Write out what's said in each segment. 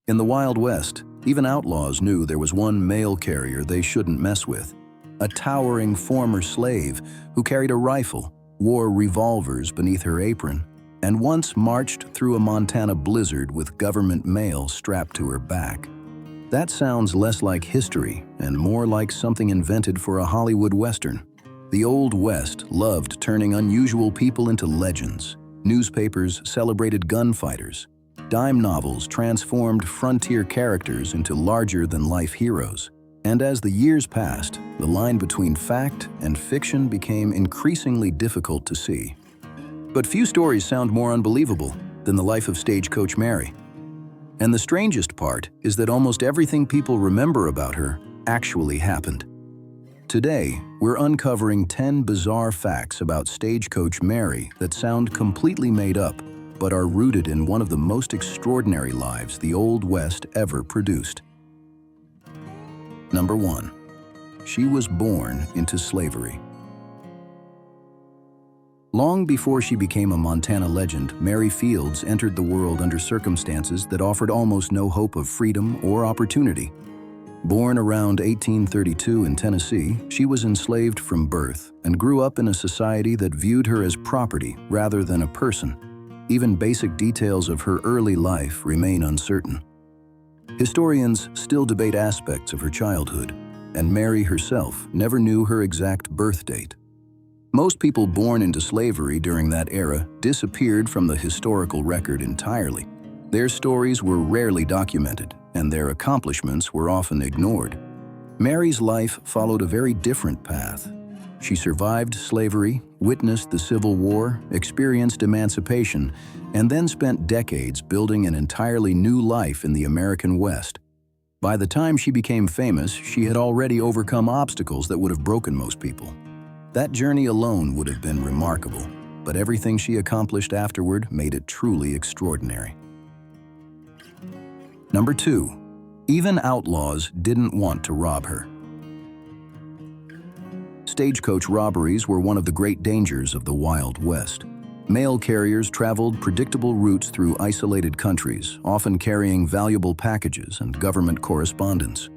In the Wild West, even outlaws knew there was one mail carrier they shouldn't mess with. A towering former slave who carried a rifle, wore revolvers beneath her apron, and once marched through a Montana blizzard with government mail strapped to her back. That sounds less like history and more like something invented for a Hollywood Western. The Old West loved turning unusual people into legends. Newspapers celebrated gunfighters. Dime novels transformed frontier characters into larger-than-life heroes. And as the years passed, the line between fact and fiction became increasingly difficult to see. But few stories sound more unbelievable than the life of Stagecoach Mary. And the strangest part is that almost everything people remember about her actually happened. Today, we're uncovering 10 bizarre facts about Stagecoach Mary that sound completely made up, but are rooted in one of the most extraordinary lives the Old West ever produced. Number 1. She was born into slavery. Long before she became a Montana legend, Mary Fields entered the world under circumstances that offered almost no hope of freedom or opportunity. Born around 1832 in Tennessee, she was enslaved from birth and grew up in a society that viewed her as property rather than a person. Even basic details of her early life remain uncertain. Historians still debate aspects of her childhood, and Mary herself never knew her exact birth date. Most people born into slavery during that era disappeared from the historical record entirely. Their stories were rarely documented, and their accomplishments were often ignored. Mary's life followed a very different path. She survived slavery, witnessed the Civil War, experienced emancipation, and then spent decades building an entirely new life in the American West. By the time she became famous, she had already overcome obstacles that would have broken most people. That journey alone would have been remarkable, but everything she accomplished afterward made it truly extraordinary. Number 2. Even outlaws didn't want to rob her. Stagecoach robberies were one of the great dangers of the Wild West. Mail carriers traveled predictable routes through isolated countries, often carrying valuable packages and government correspondence.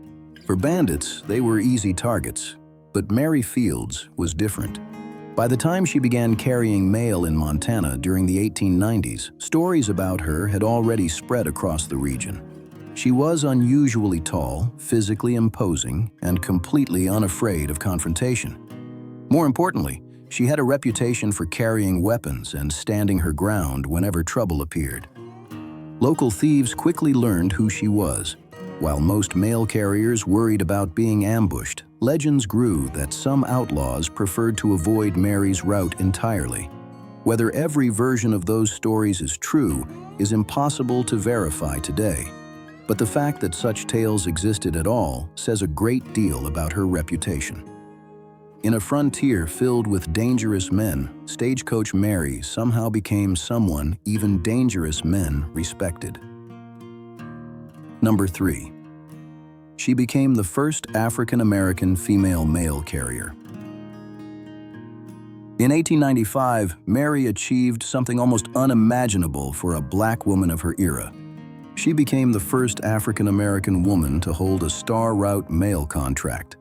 For bandits, they were easy targets. But Mary Fields was different. By the time she began carrying mail in Montana during the 1890s, stories about her had already spread across the region. She was unusually tall, physically imposing, and completely unafraid of confrontation. More importantly, she had a reputation for carrying weapons and standing her ground whenever trouble appeared. Local thieves quickly learned who she was. While most mail carriers worried about being ambushed, legends grew that some outlaws preferred to avoid Mary's route entirely. Whether every version of those stories is true is impossible to verify today. But the fact that such tales existed at all says a great deal about her reputation. In a frontier filled with dangerous men, Stagecoach Mary somehow became someone even dangerous men respected. Number 3. She became the first African-American female mail carrier. In 1895, Mary achieved something almost unimaginable for a black woman of her era. She became the first African-American woman to hold a Star Route mail contract.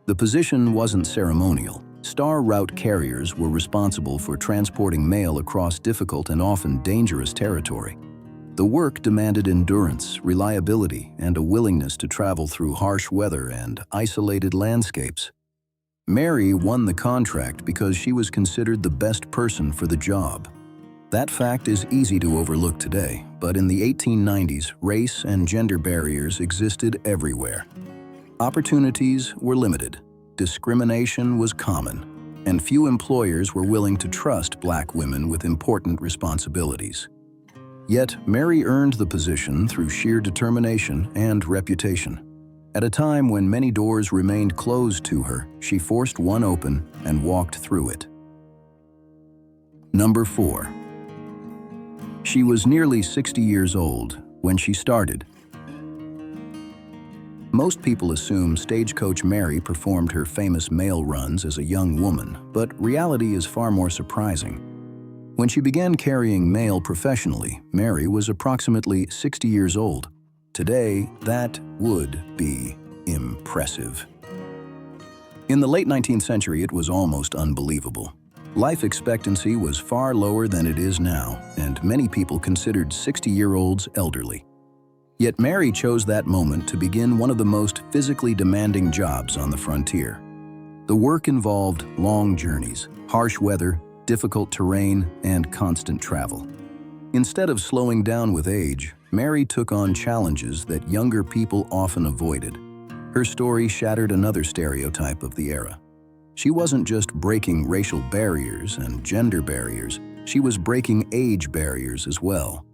The position wasn't ceremonial. Star Route carriers were responsible for transporting mail across difficult and often dangerous territory. The work demanded endurance, reliability, and a willingness to travel through harsh weather and isolated landscapes. Mary won the contract because she was considered the best person for the job. That fact is easy to overlook today, but in the 1890s, race and gender barriers existed everywhere. Opportunities were limited, discrimination was common, and few employers were willing to trust black women with important responsibilities. Yet, Mary earned the position through sheer determination and reputation. At a time when many doors remained closed to her, she forced one open and walked through it. Number 4. She was nearly 60 years old when she started. Most people assume Stagecoach Mary performed her famous mail runs as a young woman, but reality is far more surprising. When she began carrying mail professionally, Mary was approximately 60 years old. Today, that would be impressive. In the late 19th century, it was almost unbelievable. Life expectancy was far lower than it is now, and many people considered 60-year-olds elderly. Yet Mary chose that moment to begin one of the most physically demanding jobs on the frontier. The work involved long journeys, harsh weather, difficult terrain, and constant travel. Instead of slowing down with age, Mary took on challenges that younger people often avoided. Her story shattered another stereotype of the era. She wasn't just breaking racial barriers and gender barriers, she was breaking age barriers as well.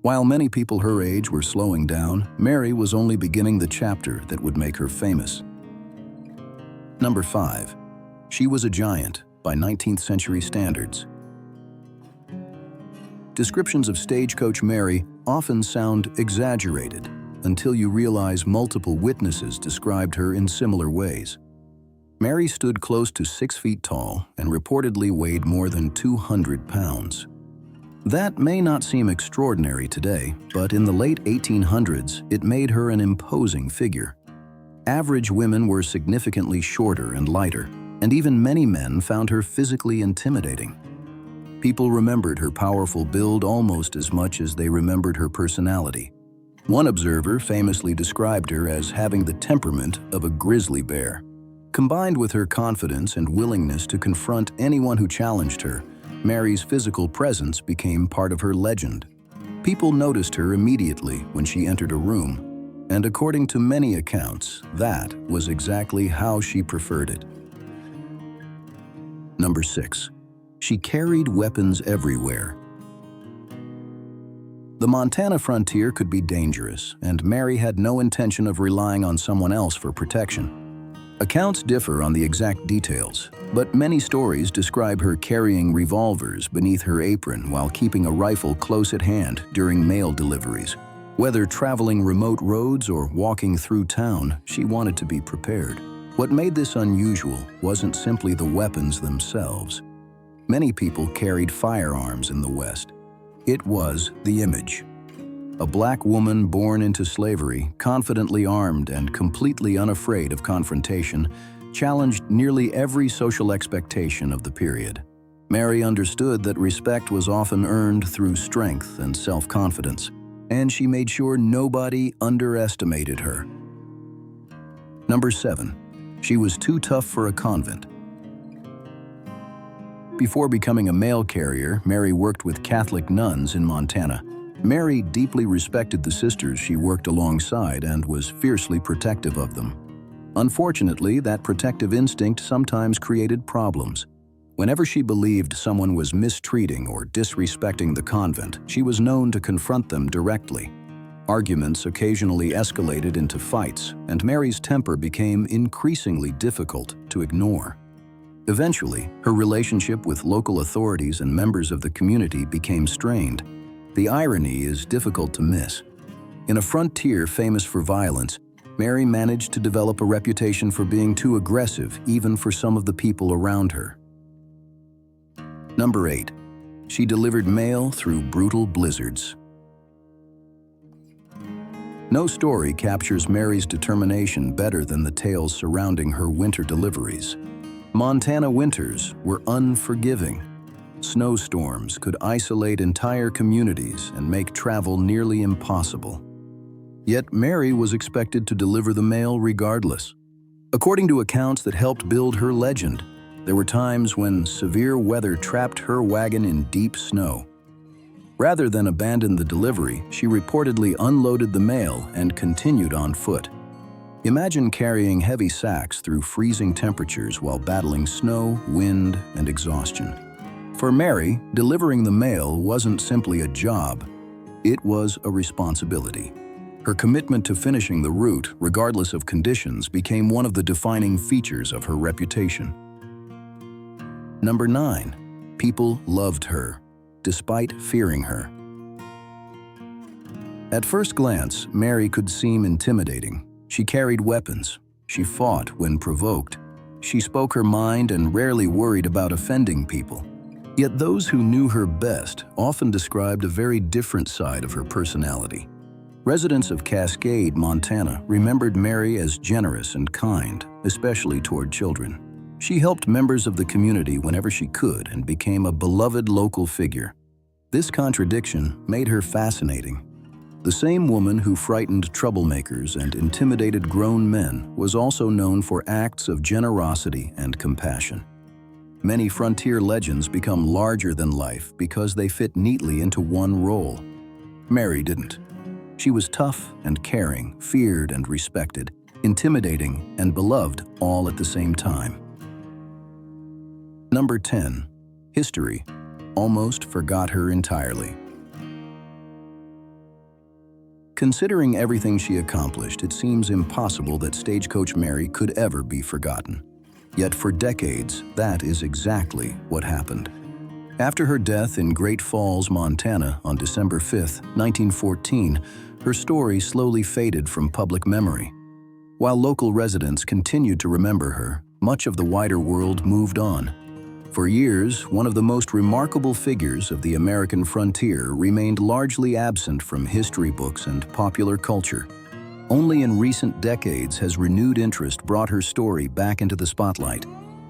While many people her age were slowing down, Mary was only beginning the chapter that would make her famous. Number 5. She was a giant by 19th century standards. Descriptions of Stagecoach Mary often sound exaggerated until you realize multiple witnesses described her in similar ways. Mary stood close to 6 feet tall and reportedly weighed more than 200 pounds. That may not seem extraordinary today, but in the late 1800s, it made her an imposing figure. Average women were significantly shorter and lighter, and even many men found her physically intimidating. People remembered her powerful build almost as much as they remembered her personality. One observer famously described her as having the temperament of a grizzly bear. Combined with her confidence and willingness to confront anyone who challenged her, Mary's physical presence became part of her legend. People noticed her immediately when she entered a room, and according to many accounts, that was exactly how she preferred it. Number 6. She carried weapons everywhere. The Montana frontier could be dangerous, and Mary had no intention of relying on someone else for protection. Accounts differ on the exact details, but many stories describe her carrying revolvers beneath her apron while keeping a rifle close at hand during mail deliveries. Whether traveling remote roads or walking through town, she wanted to be prepared. What made this unusual wasn't simply the weapons themselves. Many people carried firearms in the West. It was the image. A black woman born into slavery, confidently armed and completely unafraid of confrontation, challenged nearly every social expectation of the period. Mary understood that respect was often earned through strength and self-confidence, and she made sure nobody underestimated her. Number 7. She was too tough for a convent. Before becoming a mail carrier, Mary worked with Catholic nuns in Montana. Mary deeply respected the sisters she worked alongside and was fiercely protective of them. Unfortunately, that protective instinct sometimes created problems. Whenever she believed someone was mistreating or disrespecting the convent, she was known to confront them directly. Arguments occasionally escalated into fights, and Mary's temper became increasingly difficult to ignore. Eventually, her relationship with local authorities and members of the community became strained. The irony is difficult to miss. In a frontier famous for violence, Mary managed to develop a reputation for being too aggressive even for some of the people around her. Number 8. She delivered mail through brutal blizzards. No story captures Mary's determination better than the tales surrounding her winter deliveries. Montana winters were unforgiving. Snowstorms could isolate entire communities and make travel nearly impossible. Yet Mary was expected to deliver the mail regardless. According to accounts that helped build her legend, there were times when severe weather trapped her wagon in deep snow. Rather than abandon the delivery, she reportedly unloaded the mail and continued on foot. Imagine carrying heavy sacks through freezing temperatures while battling snow, wind, and exhaustion. For Mary, delivering the mail wasn't simply a job, it was a responsibility. Her commitment to finishing the route, regardless of conditions, became one of the defining features of her reputation. Number 9. People loved her, despite fearing her. At first glance, Mary could seem intimidating. She carried weapons. She fought when provoked. She spoke her mind and rarely worried about offending people. Yet those who knew her best often described a very different side of her personality. Residents of Cascade, Montana, remembered Mary as generous and kind, especially toward children. She helped members of the community whenever she could and became a beloved local figure. This contradiction made her fascinating. The same woman who frightened troublemakers and intimidated grown men was also known for acts of generosity and compassion. Many frontier legends become larger than life because they fit neatly into one role. Mary didn't. She was tough and caring, feared and respected, intimidating and beloved all at the same time. Number 10. History almost forgot her entirely. Considering everything she accomplished, it seems impossible that Stagecoach Mary could ever be forgotten. Yet for decades, that is exactly what happened. After her death in Great Falls, Montana on December 5, 1914, her story slowly faded from public memory. While local residents continued to remember her, much of the wider world moved on. For years, one of the most remarkable figures of the American frontier remained largely absent from history books and popular culture. Only in recent decades has renewed interest brought her story back into the spotlight.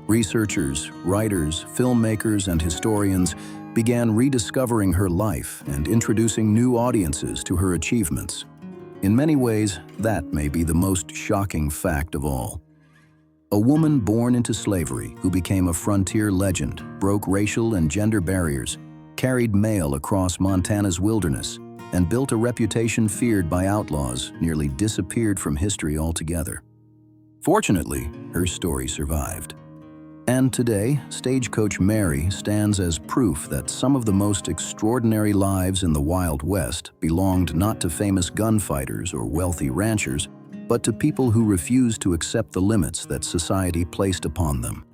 Researchers, writers, filmmakers, and historians began rediscovering her life and introducing new audiences to her achievements. In many ways, that may be the most shocking fact of all. A woman born into slavery who became a frontier legend, broke racial and gender barriers, carried mail across Montana's wilderness, and built a reputation feared by outlaws, nearly disappeared from history altogether. Fortunately, her story survived. And today, Stagecoach Mary stands as proof that some of the most extraordinary lives in the Wild West belonged not to famous gunfighters or wealthy ranchers, but to people who refused to accept the limits that society placed upon them.